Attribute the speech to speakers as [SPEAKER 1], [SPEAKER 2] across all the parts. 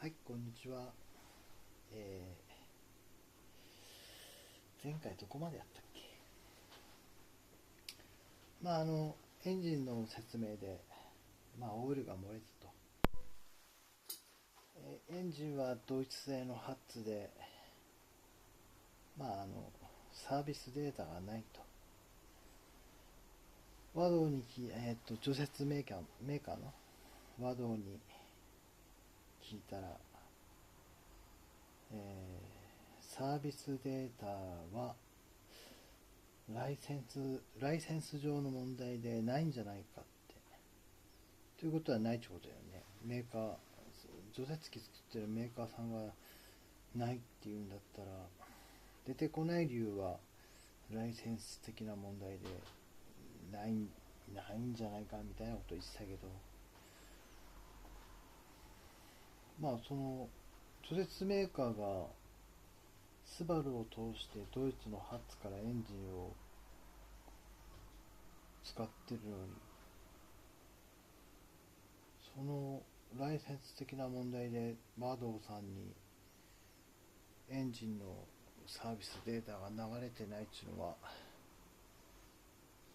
[SPEAKER 1] はい、こんにちは。前回どこまでやったっけ。まあ、エンジンの説明で、オイルが漏れたと。エンジンはドイツ製のハッツで、サービスデータがないと。和道に除雪メーカーの和道に聞いたら、サービスデータはライセンス上の問題でないんじゃないかって。ということはないってことだよね。除雪機作ってるメーカーさんがないっていうんだったら、出てこない理由はライセンス的な問題でないんじゃないかみたいなこと言ってたけど、その除雪メーカーがスバルを通してドイツのハッツからエンジンを使ってるのに、そのライセンス的な問題でマドウさんにエンジンのサービスデータが流れてないっていうのは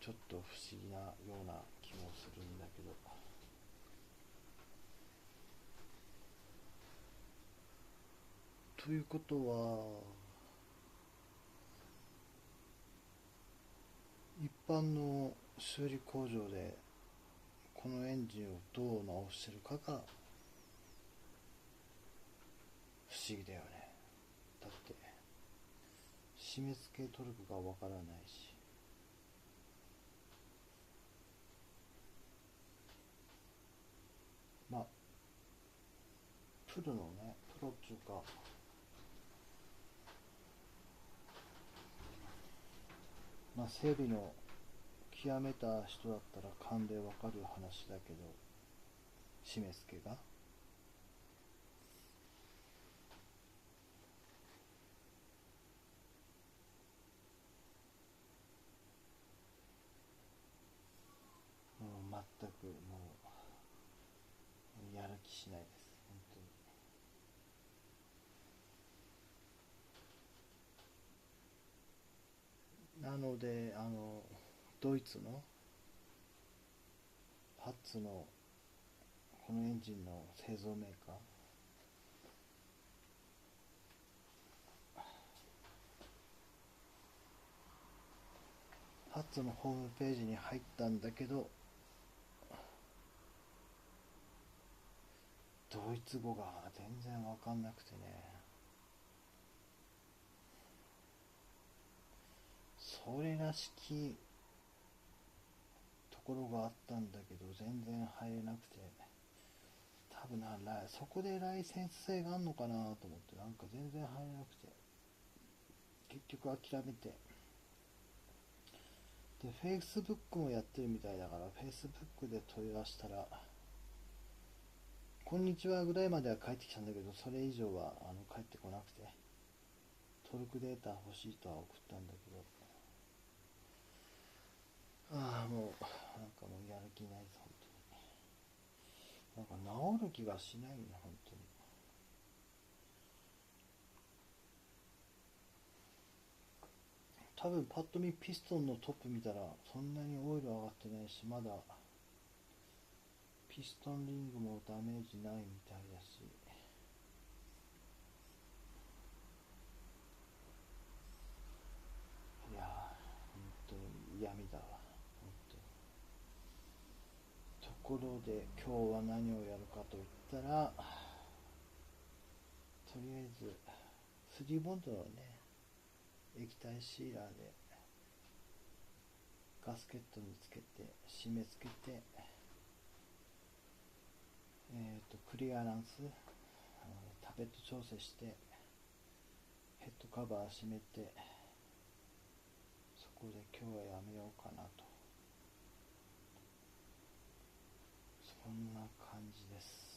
[SPEAKER 1] ちょっと不思議なような気もするんだけど、ということは一般の修理工場でこのエンジンをどう直してるかが不思議だよね。だって締め付けトルクがわからないし、プロっていうか、整備の極めた人だったら勘でわかる話だけど、締め付けが全くやる気しないです、本当に。なのでドイツのハッツのこのエンジンの製造メーカー、ハッツのホームページに入ったんだけど、ドイツ語が全然わかんなくてね、それらしきところがあったんだけど全然入れなくて、多分そこでライセンス制があんのかなと思って、全然入れなくて、結局諦めて、で Facebook もやってるみたいだから Facebook で問い合わせたらこんにちはぐらいまでは返ってきたんだけど、それ以上は返ってこなくて、トルクデータ欲しいとは送ったんだけど、もうやる気ないです、本当に。治る気がしないね、本当に。多分パッと見ピストンのトップ見たらそんなにオイル上がってないし、まだピストンリングもダメージないみたいだし、いやー本当に嫌味だわ、本当に。ところで今日は何をやるかといったら、とりあえずスリーボンドのね、液体シーラーでガスケットにつけて締め付けて、クリアランス、タペット調整してヘッドカバー閉めて、そこで今日はやめようかなと、そんな感じです。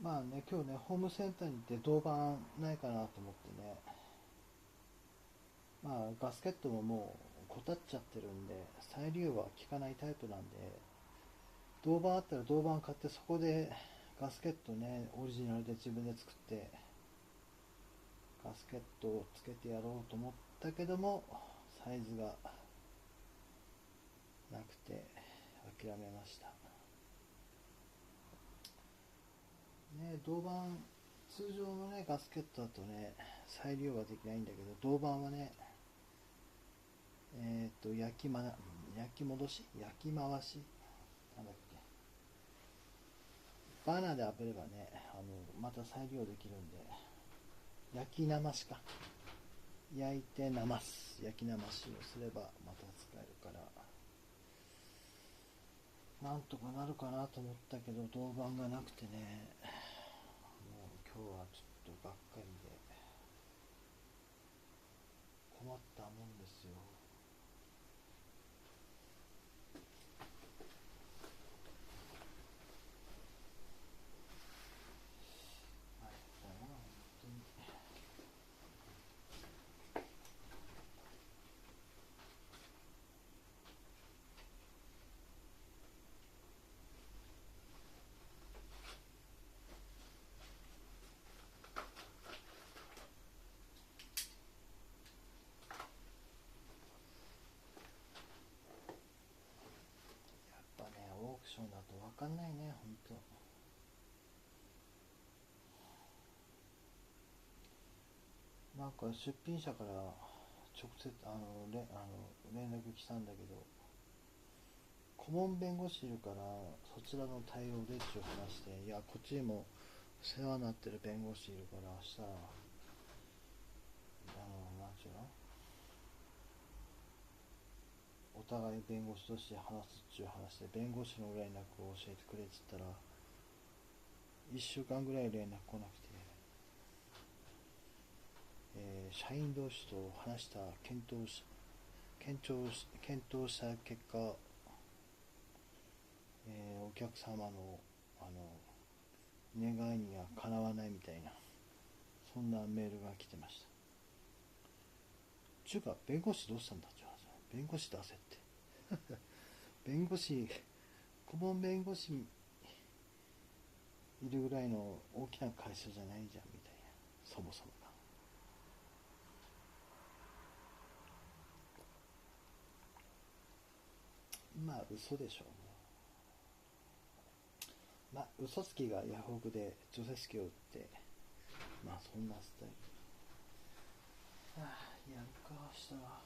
[SPEAKER 1] 今日ねホームセンターに行って銅板ないかなと思ってね、ガスケットももうこたっちゃってるんで再利用は効かないタイプなんで、銅板あったら銅板買ってそこでガスケットねオリジナルで自分で作ってガスケットをつけてやろうと思ったけどもサイズがなくて諦めましたね。銅板通常のねガスケットだとね再利用ができないんだけど銅板はね焼き戻し焼き回しなんだっけバーナーで炙ればねまた再利用できるんで焼きなましか焼いてなます焼きなましをすればまた使えるからなんとかなるかなと思ったけど銅板がなくてねもう今日はちょっとがっかりで困ったもんですよ。やっぱねオークションだと分かんないねほんと。なんか出品者から直接連絡来たんだけど顧問弁護士いるからそちらの対応でっていう話で、いやこっちにも世話になってる弁護士いるから明日なんちゅうのお互い弁護士として話すっちゅう話で弁護士の連絡を教えてくれって言ったら1週間ぐらい連絡来なくて、社員同士と話した検討した結果、お客様の願いにはかなわないみたいなそんなメールが来てました。ちゅうか弁護士どうしたんだって話。弁護士出せって弁護士顧問弁護士いるぐらいの大きな会社じゃないじゃんみたいな、そもそもがまあ嘘でしょう。まあ嘘つきがヤフオクで除雪機を売ってまあそんなスタイル。やるか明日は。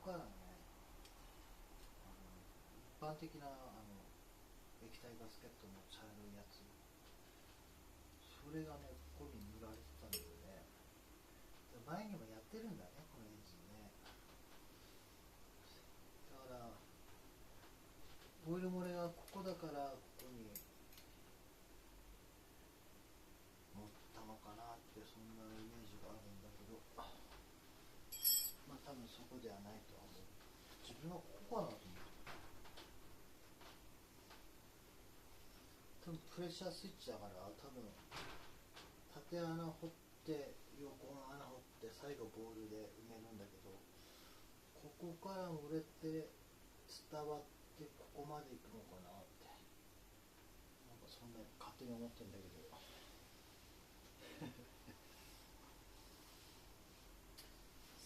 [SPEAKER 1] からね、一般的な液体ガスケットの茶色いやつ、それがねここに塗られてたんだよね。前にもやってるんだねこのエンジンね。だからオイル漏れがここだからここに乗ったのかなって、そんなイメージがあるんだけど、まあ多分そこではないとは思う。自分はここかなと思って。多分プレッシャースイッチだから、多分縦穴掘って横の穴掘って最後ボールで埋めるんだけど、ここから漏れて伝わってここまで行くのかなって、なんかそんな勝手に思ってんだけど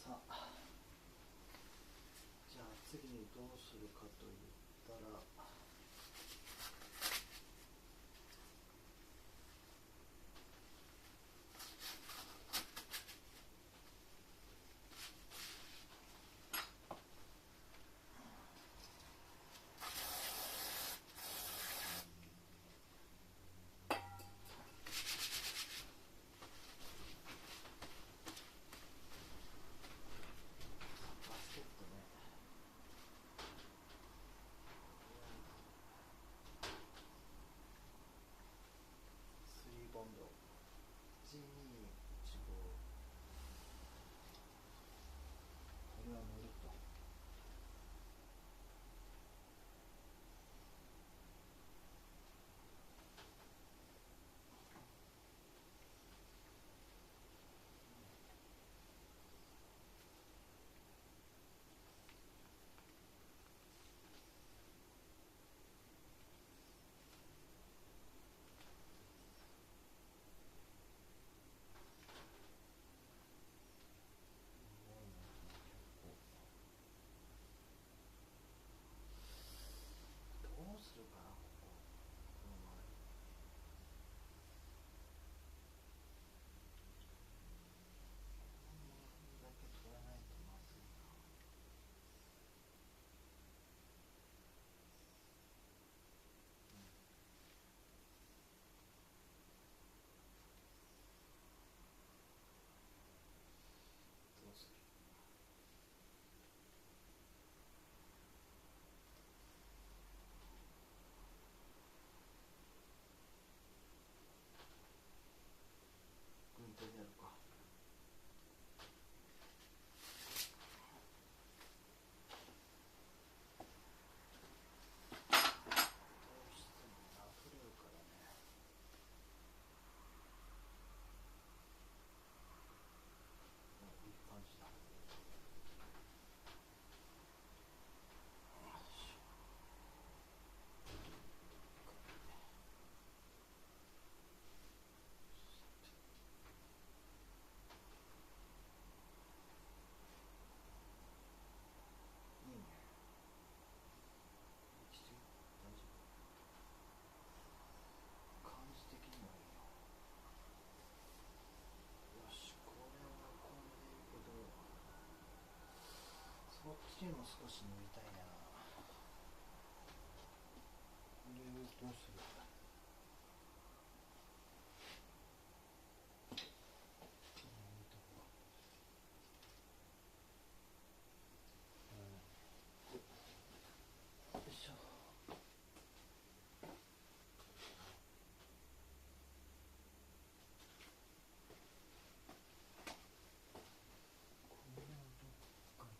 [SPEAKER 1] さあ、じゃあ次にどうするかといったら、バスケットね、スリーボンド1215、これは乗ると。どうするかな、ここ。この周り。このだけ取らないとまずいな。どうする。軍手でやるか。どうしても溢れるからね。いい感じだ。いいね。きつい？大丈夫？感じ的にはいいよ。よし、これはこれでいいけど、そっちにも少し塗りたいな。これをどうするか。よいしょ。これをどっかに。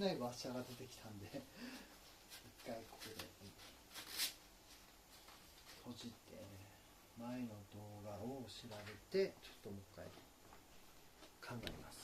[SPEAKER 1] えば明日が出てきたんで一回ここで閉じて前の動画を調べてちょっともう一回考えます。